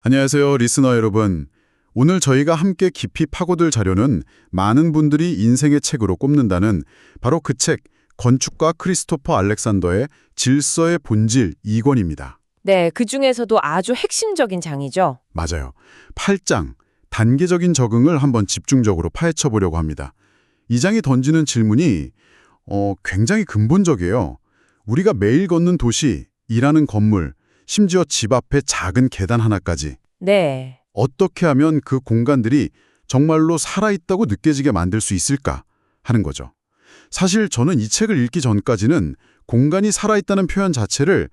안녕하세요, 리스너 여러분. 오늘 저희가 함께 깊이 파고들 자료는 많은 분들이 인생의 책으로 꼽는다는 바로 그 책, 건축가 크리스토퍼 알렉산더의 질서의 본질 2권입니다. 네, 그중에서도 아주 핵심적인 장이죠. 맞아요. 8장, 단계적인 적응을 한번 집중적으로 파헤쳐 보려고 합니다. 이 장이 던지는 질문이 굉장히 근본적이에요. 우리가 매일 걷는 도시, 일하는 건물, 심지어 집 앞에 작은 계단 하나까지 네, 어떻게 하면 그 공간들이 정말로 살아있다고 느껴지게 만들 수 있을까 하는 거죠. 사실 저는 이 책을 읽기 전까지는 공간이 살아있다는 표현 자체를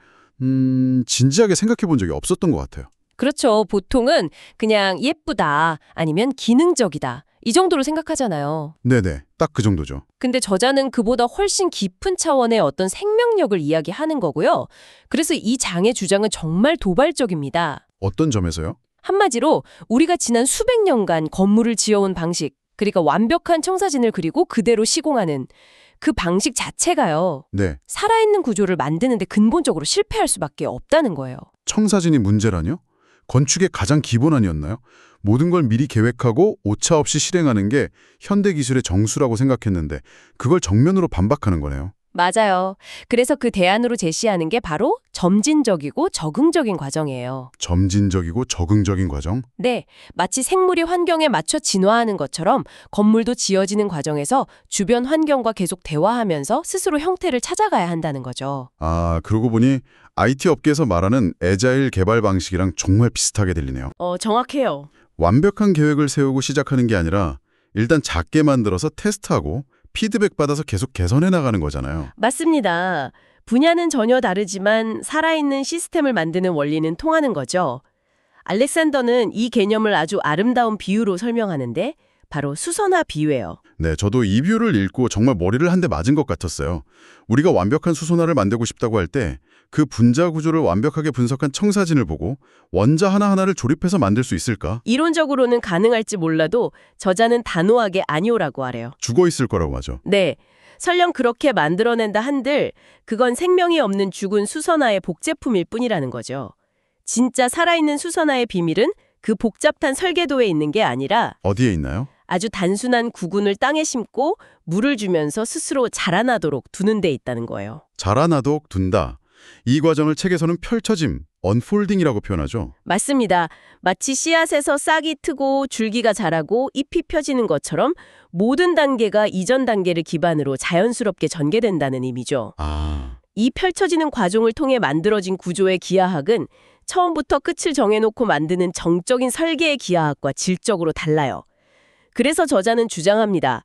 진지하게 생각해 본 적이 없었던 것 같아요. 그렇죠. 보통은 그냥 예쁘다 아니면 기능적이다 이 정도로 생각하잖아요. 네네, 딱 그 정도죠. 근데 저자는 그보다 훨씬 깊은 차원의 어떤 생명력을 이야기하는 거고요. 그래서 이 장의 주장은 정말 도발적입니다. 어떤 점에서요? 한마디로 우리가 지난 수백 년간 건물을 지어온 방식, 그러니까 완벽한 청사진을 그리고 그대로 시공하는 그 방식 자체가요. 네, 살아있는 구조를 만드는 데 근본적으로 실패할 수밖에 없다는 거예요. 청사진이 문제라뇨? 건축의 가장 기본 아니었나요? 모든 걸 미리 계획하고 오차 없이 실행하는 게 현대 기술의 정수라고 생각했는데 그걸 정면으로 반박하는 거네요. 맞아요. 그래서 그 대안으로 제시하는 게 바로 점진적이고 적응적인 과정이에요. 점진적이고 적응적인 과정? 네, 마치 생물이 환경에 맞춰 진화하는 것처럼 건물도 지어지는 과정에서 주변 환경과 계속 대화하면서 스스로 형태를 찾아가야 한다는 거죠. 아, 그러고 보니 IT 업계에서 말하는 애자일 개발 방식이랑 정말 비슷하게 들리네요. 정확해요. 완벽한 계획을 세우고 시작하는 게 아니라 일단 작게 만들어서 테스트하고 피드백 받아서 계속 개선해 나가는 거잖아요. 맞습니다. 분야는 전혀 다르지만 살아있는 시스템을 만드는 원리는 통하는 거죠. 알렉산더는 이 개념을 아주 아름다운 비유로 설명하는데 바로 수선화 비유예요. 네, 저도 이 뷰를 읽고 정말 머리를 한 대 맞은 것 같았어요. 우리가 완벽한 수소나를 만들고 싶다고 할 때 그 분자 구조를 완벽하게 분석한 청사진을 보고 원자 하나하나를 조립해서 만들 수 있을까? 이론적으로는 가능할지 몰라도 저자는 단호하게 아니오라고 하래요. 죽어 있을 거라고 하죠. 네, 설령 그렇게 만들어낸다 한들 그건 생명이 없는 죽은 수선화의 복제품일 뿐이라는 거죠. 진짜 살아있는 수선화의 비밀은 그 복잡한 설계도에 있는 게 아니라 어디에 있나요? 아주 단순한 구근을 땅에 심고 물을 주면서 스스로 자라나도록 두는 데 있다는 거예요. 자라나도록 둔다. 이 과정을 책에서는 펼쳐짐, 언폴딩이라고 표현하죠. 맞습니다. 마치 씨앗에서 싹이 트고 줄기가 자라고 잎이 펴지는 것처럼 모든 단계가 이전 단계를 기반으로 자연스럽게 전개된다는 의미죠. 아, 이 펼쳐지는 과정을 통해 만들어진 구조의 기하학은 처음부터 끝을 정해놓고 만드는 정적인 설계의 기하학과 질적으로 달라요. 그래서 저자는 주장합니다.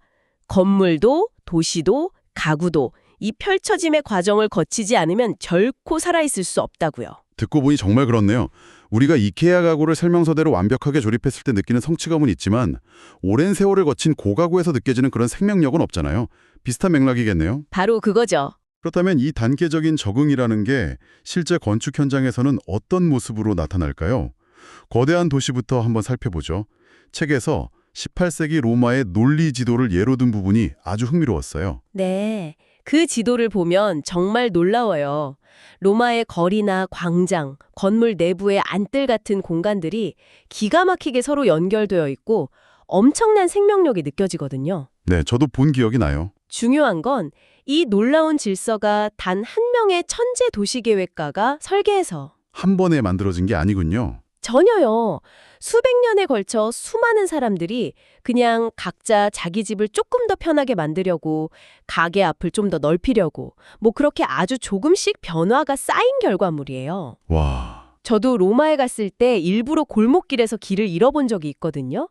건물도 도시도 가구도 이 펼쳐짐의 과정을 거치지 않으면 결코 살아있을 수 없다고요. 듣고 보니 정말 그렇네요. 우리가 이케아 가구를 설명서대로 완벽하게 조립했을 때 느끼는 성취감은 있지만 오랜 세월을 거친 고가구에서 느껴지는 그런 생명력은 없잖아요. 비슷한 맥락이겠네요. 바로 그거죠. 그렇다면 이 단계적인 적응이라는 게 실제 건축 현장에서는 어떤 모습으로 나타날까요? 거대한 도시부터 한번 살펴보죠. 책에서 18세기 로마의 논리 지도를 예로 든 부분이 아주 흥미로웠어요. 네, 그 지도를 보면 정말 놀라워요. 로마의 거리나 광장, 건물 내부의 안뜰 같은 공간들이 기가 막히게 서로 연결되어 있고 엄청난 생명력이 느껴지거든요. 네, 저도 본 기억이 나요. 중요한 건 이 놀라운 질서가 단 한 명의 천재 도시계획가가 설계해서 한 번에 만들어진 게 아니군요. 전혀요. 수백 년에 걸쳐 수많은 사람들이 그냥 각자 자기 집을 조금 더 편하게 만들려고 가게 앞을 좀 더 넓히려고 뭐 그렇게 아주 조금씩 변화가 쌓인 결과물이에요. 와, 저도 로마에 갔을 때 일부러 골목길에서 길을 잃어본 적이 있거든요.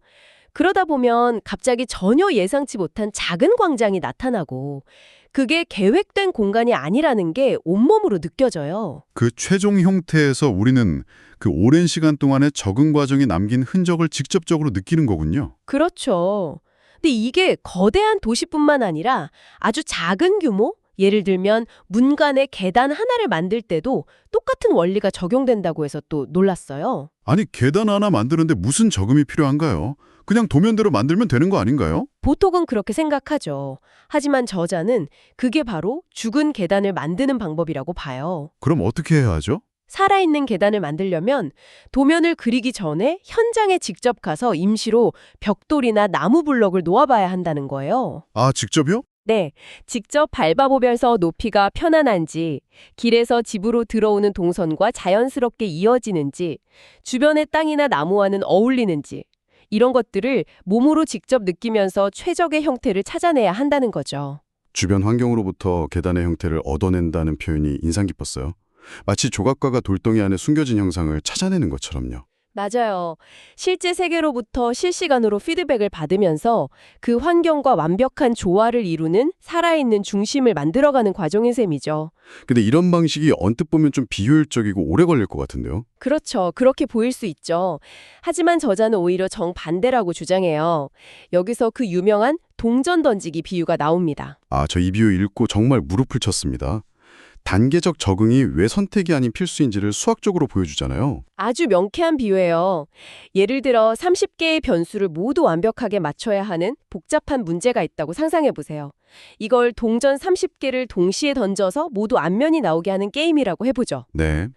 그러다 보면 갑자기 전혀 예상치 못한 작은 광장이 나타나고 그게 계획된 공간이 아니라는 게 온몸으로 느껴져요. 그 최종 형태에서 우리는 그 오랜 시간 동안의 적응 과정이 남긴 흔적을 직접적으로 느끼는 거군요. 그렇죠. 근데 이게 거대한 도시뿐만 아니라 아주 작은 규모? 예를 들면 문간에 계단 하나를 만들 때도 똑같은 원리가 적용된다고 해서 또 놀랐어요. 아니, 계단 하나 만드는데 무슨 적응이 필요한가요? 그냥 도면대로 만들면 되는 거 아닌가요? 보통은 그렇게 생각하죠. 하지만 저자는 그게 바로 죽은 계단을 만드는 방법이라고 봐요. 그럼 어떻게 해야 하죠? 살아있는 계단을 만들려면 도면을 그리기 전에 현장에 직접 가서 임시로 벽돌이나 나무 블럭을 놓아봐야 한다는 거예요. 아, 직접요? 네, 직접 밟아보면서 높이가 편안한지, 길에서 집으로 들어오는 동선과 자연스럽게 이어지는지, 주변의 땅이나 나무와는 어울리는지, 이런 것들을 몸으로 직접 느끼면서 최적의 형태를 찾아내야 한다는 거죠. 주변 환경으로부터 계단의 형태를 얻어낸다는 표현이 인상 깊었어요. 마치 조각가가 돌덩이 안에 숨겨진 형상을 찾아내는 것처럼요. 맞아요. 실제 세계로부터 실시간으로 피드백을 받으면서 그 환경과 완벽한 조화를 이루는 살아있는 중심을 만들어가는 과정인 셈이죠. 근데 이런 방식이 언뜻 보면 좀 비효율적이고 오래 걸릴 것 같은데요. 그렇죠. 그렇게 보일 수 있죠. 하지만 저자는 오히려 정반대라고 주장해요. 여기서 그 유명한 동전 던지기 비유가 나옵니다. 아, 저 이 비유 읽고 정말 무릎을 쳤습니다. 단계적 적응이 왜 선택이 아닌 필수인지를 수학적으로 보여주잖아요. 아주 명쾌한 비유예요. 예를 들어 30개의 변수를 모두 완벽하게 맞춰야 하는 복잡한 문제가 있다고 상상해 보세요. 이걸 동전 30개를 동시에 던져서 모두 앞면이 나오게 하는 게임이라고 해보죠. 네.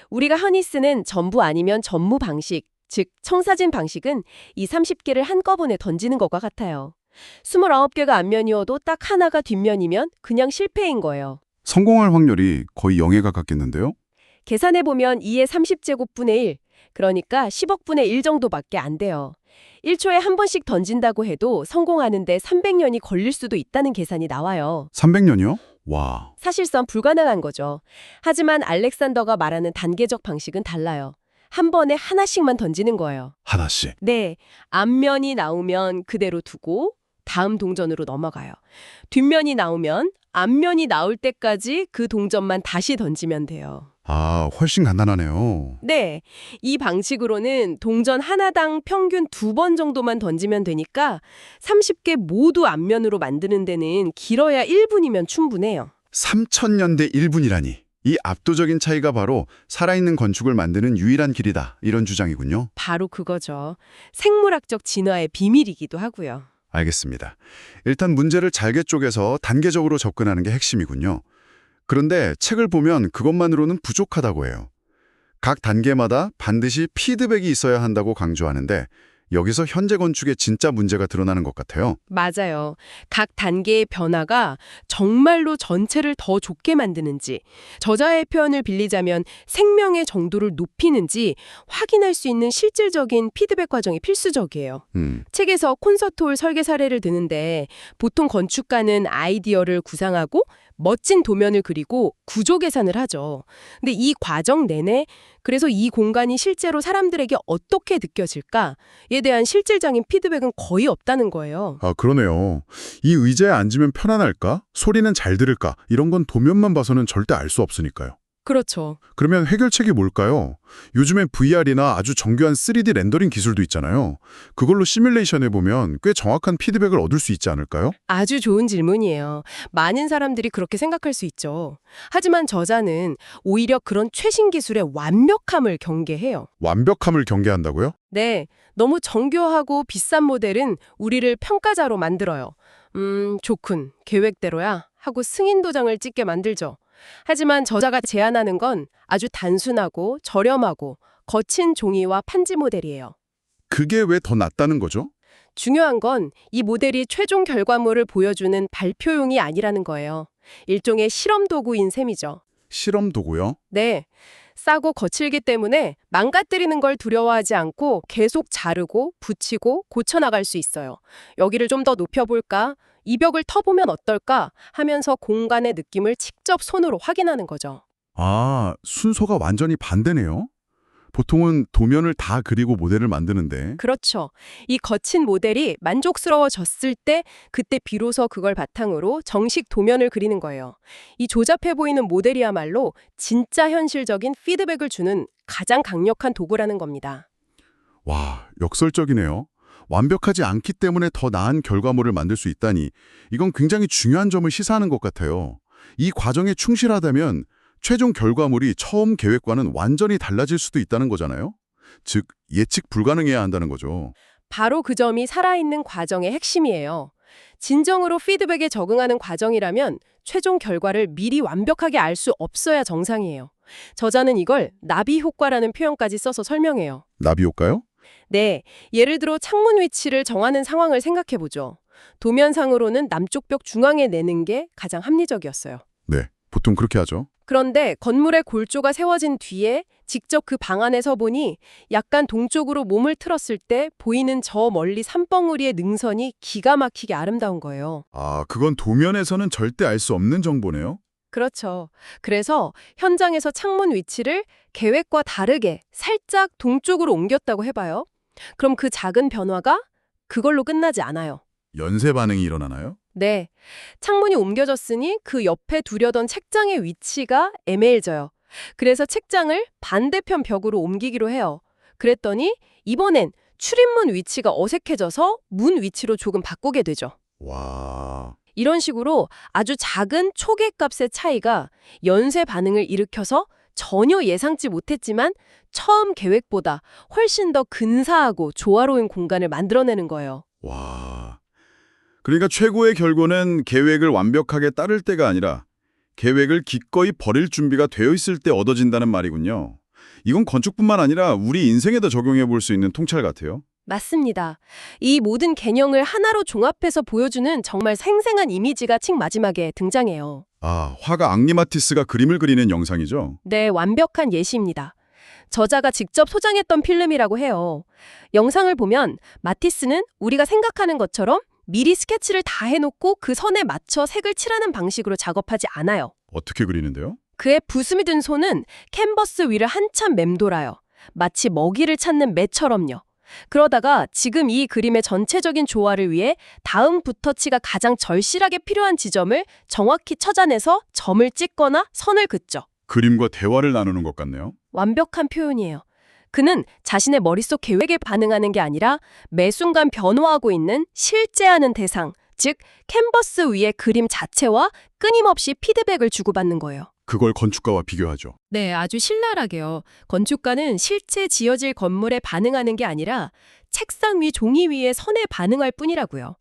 우리가 흔히 쓰는 전부 아니면 전무 방식, 즉 청사진 방식은 이 30개를 한꺼번에 던지는 것과 같아요. 29개가 앞면이어도 딱 하나가 뒷면이면 그냥 실패인 거예요. 성공할 확률이 거의 0에 가깝겠는데요? 계산해보면 2의 30제곱분의 1, 그러니까 10억분의 1 정도밖에 안 돼요. 1초에 한 번씩 던진다고 해도 성공하는데 300년이 걸릴 수도 있다는 계산이 나와요. 300년이요? 와. 사실상 불가능한 거죠. 하지만 알렉산더가 말하는 단계적 방식은 달라요. 한 번에 하나씩만 던지는 거예요. 하나씩. 네, 앞면이 나오면 그대로 두고 다음 동전으로 넘어가요. 뒷면이 나오면 앞면이 나올 때까지 그 동전만 다시 던지면 돼요. 아, 훨씬 간단하네요. 네, 이 방식으로는 동전 하나당 평균 2번 정도만 던지면 되니까 30개 모두 앞면으로 만드는 데는 길어야 1분이면 충분해요. 3000년 대 1분이라니. 이 압도적인 차이가 바로 살아있는 건축을 만드는 유일한 길이다. 이런 주장이군요. 바로 그거죠. 생물학적 진화의 비밀이기도 하고요. 알겠습니다. 일단 문제를 잘게 쪼개서 단계적으로 접근하는 게 핵심이군요. 그런데 책을 보면 그것만으로는 부족하다고 해요. 각 단계마다 반드시 피드백이 있어야 한다고 강조하는데 여기서 현재 건축의 진짜 문제가 드러나는 것 같아요. 맞아요. 각 단계의 변화가 정말로 전체를 더 좋게 만드는지, 저자의 표현을 빌리자면 생명의 정도를 높이는지 확인할 수 있는 실질적인 피드백 과정이 필수적이에요. 책에서 콘서트홀 설계 사례를 드는데 보통 건축가는 아이디어를 구상하고 멋진 도면을 그리고 구조 계산을 하죠. 근데 이 과정 내내 그래서 이 공간이 실제로 사람들에게 어떻게 느껴질까에 대한 실질적인 피드백은 거의 없다는 거예요. 아, 그러네요. 이 의자에 앉으면 편안할까? 소리는 잘 들을까? 이런 건 도면만 봐서는 절대 알 수 없으니까요. 그렇죠. 그러면 해결책이 뭘까요? 요즘엔 VR이나 아주 정교한 3D 렌더링 기술도 있잖아요. 그걸로 시뮬레이션 해보면 꽤 정확한 피드백을 얻을 수 있지 않을까요? 아주 좋은 질문이에요. 많은 사람들이 그렇게 생각할 수 있죠. 하지만 저자는 오히려 그런 최신 기술의 완벽함을 경계해요. 완벽함을 경계한다고요? 네, 너무 정교하고 비싼 모델은 우리를 평가자로 만들어요. 좋군, 계획대로야 하고 승인 도장을 찍게 만들죠. 하지만 저자가 제안하는 건 아주 단순하고 저렴하고 거친 종이와 판지 모델이에요. 그게 왜 더 낫다는 거죠? 중요한 건 이 모델이 최종 결과물을 보여주는 발표용이 아니라는 거예요. 일종의 실험 도구인 셈이죠. 실험 도구요? 네, 싸고 거칠기 때문에 망가뜨리는 걸 두려워하지 않고 계속 자르고 붙이고 고쳐나갈 수 있어요. 여기를 좀 더 높여볼까? 이 벽을 터보면 어떨까? 하면서 공간의 느낌을 직접 손으로 확인하는 거죠. 아, 순서가 완전히 반대네요. 보통은 도면을 다 그리고 모델을 만드는데 그렇죠. 이 거친 모델이 만족스러워졌을 때 그때 비로소 그걸 바탕으로 정식 도면을 그리는 거예요. 이 조잡해 보이는 모델이야말로 진짜 현실적인 피드백을 주는 가장 강력한 도구라는 겁니다. 와, 역설적이네요. 완벽하지 않기 때문에 더 나은 결과물을 만들 수 있다니 이건 굉장히 중요한 점을 시사하는 것 같아요. 이 과정에 충실하다면 최종 결과물이 처음 계획과는 완전히 달라질 수도 있다는 거잖아요. 즉, 예측 불가능해야 한다는 거죠. 바로 그 점이 살아있는 과정의 핵심이에요. 진정으로 피드백에 적응하는 과정이라면 최종 결과를 미리 완벽하게 알 수 없어야 정상이에요. 저자는 이걸 나비 효과라는 표현까지 써서 설명해요. 나비 효과요? 네, 예를 들어 창문 위치를 정하는 상황을 생각해보죠. 도면상으로는 남쪽 벽 중앙에 내는 게 가장 합리적이었어요. 네, 보통 그렇게 하죠. 그런데 건물의 골조가 세워진 뒤에 직접 그 방 안에 서 보니 약간 동쪽으로 몸을 틀었을 때 보이는 저 멀리 산봉우리의 능선이 기가 막히게 아름다운 거예요. 아, 그건 도면에서는 절대 알 수 없는 정보네요. 그렇죠. 그래서 현장에서 창문 위치를 계획과 다르게 살짝 동쪽으로 옮겼다고 해봐요. 그럼 그 작은 변화가 그걸로 끝나지 않아요. 연쇄 반응이 일어나나요? 네. 창문이 옮겨졌으니 그 옆에 두려던 책장의 위치가 애매해져요. 그래서 책장을 반대편 벽으로 옮기기로 해요. 그랬더니 이번엔 출입문 위치가 어색해져서 문 위치로 조금 바꾸게 되죠. 와, 이런 식으로 아주 작은 초계값의 차이가 연쇄 반응을 일으켜서 전혀 예상치 못했지만 처음 계획보다 훨씬 더 근사하고 조화로운 공간을 만들어내는 거예요. 와. 그러니까 최고의 결과는 계획을 완벽하게 따를 때가 아니라 계획을 기꺼이 버릴 준비가 되어 있을 때 얻어진다는 말이군요. 이건 건축뿐만 아니라 우리 인생에도 적용해 볼 수 있는 통찰 같아요. 맞습니다. 이 모든 개념을 하나로 종합해서 보여주는 정말 생생한 이미지가 책 마지막에 등장해요. 아, 화가 앙리마티스가 그림을 그리는 영상이죠? 네, 완벽한 예시입니다. 저자가 직접 소장했던 필름이라고 해요. 영상을 보면 마티스는 우리가 생각하는 것처럼 미리 스케치를 다 해놓고 그 선에 맞춰 색을 칠하는 방식으로 작업하지 않아요. 어떻게 그리는데요? 그의 부스미 든 손은 캔버스 위를 한참 맴돌아요. 마치 먹이를 찾는 매처럼요. 그러다가 지금 이 그림의 전체적인 조화를 위해 다음 붓터치가 가장 절실하게 필요한 지점을 정확히 찾아내서 점을 찍거나 선을 긋죠. 그림과 대화를 나누는 것 같네요. 완벽한 표현이에요. 그는 자신의 머릿속 계획에 반응하는 게 아니라 매 순간 변화하고 있는 실제하는 대상, 즉 캔버스 위의 그림 자체와 끊임없이 피드백을 주고받는 거예요. 그걸 건축가와 비교하죠. 네, 아주 신랄하게요. 건축가는 실제 지어질 건물에 반응하는 게 아니라 책상 위 종이 위의 선에 반응할 뿐이라고요.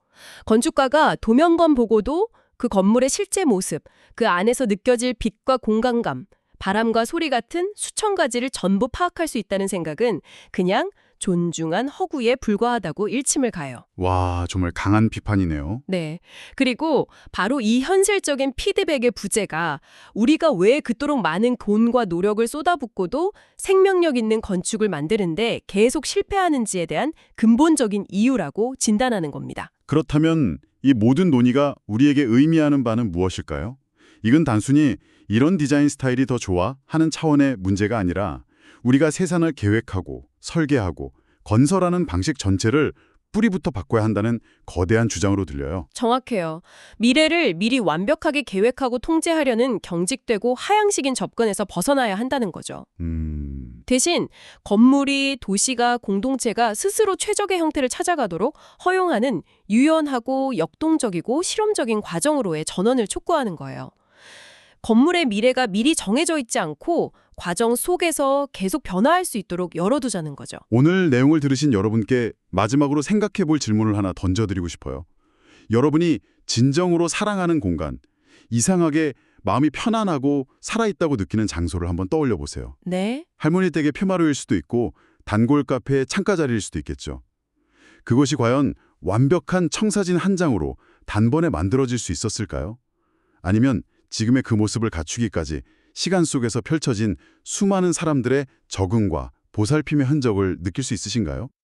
건축가가 도면건 보고도 그 건물의 실제 모습, 그 안에서 느껴질 빛과 공간감, 바람과 소리 같은 수천 가지를 전부 파악할 수 있다는 생각은 그냥 존중한 허구에 불과하다고 일침을 가요. 와, 정말 강한 비판이네요. 네. 그리고 바로 이 현실적인 피드백의 부재가 우리가 왜 그토록 많은 돈과 노력을 쏟아붓고도 생명력 있는 건축을 만드는데 계속 실패하는지에 대한 근본적인 이유라고 진단하는 겁니다. 그렇다면 이 모든 논의가 우리에게 의미하는 바는 무엇일까요? 이건 단순히 이런 디자인 스타일이 더 좋아 하는 차원의 문제가 아니라 우리가 세상을 계획하고 설계하고 건설하는 방식 전체를 뿌리부터 바꿔야 한다는 거대한 주장으로 들려요. 정확해요. 미래를 미리 완벽하게 계획하고 통제하려는 경직되고 하향식인 접근에서 벗어나야 한다는 거죠. 대신 건물이, 도시가, 공동체가 스스로 최적의 형태를 찾아가도록 허용하는 유연하고 역동적이고 실험적인 과정으로의 전환을 촉구하는 거예요. 건물의 미래가 미리 정해져 있지 않고 과정 속에서 계속 변화할 수 있도록 열어두자는 거죠. 오늘 내용을 들으신 여러분께 마지막으로 생각해 볼 질문을 하나 던져드리고 싶어요. 여러분이 진정으로 사랑하는 공간, 이상하게 마음이 편안하고 살아있다고 느끼는 장소를 한번 떠올려 보세요. 네. 할머니 댁의 폐마루일 수도 있고 단골 카페의 창가 자리일 수도 있겠죠. 그것이 과연 완벽한 청사진 한 장으로 단번에 만들어질 수 있었을까요? 아니면 지금의 그 모습을 갖추기까지 시간 속에서 펼쳐진 수많은 사람들의 적응과 보살핌의 흔적을 느낄 수 있으신가요?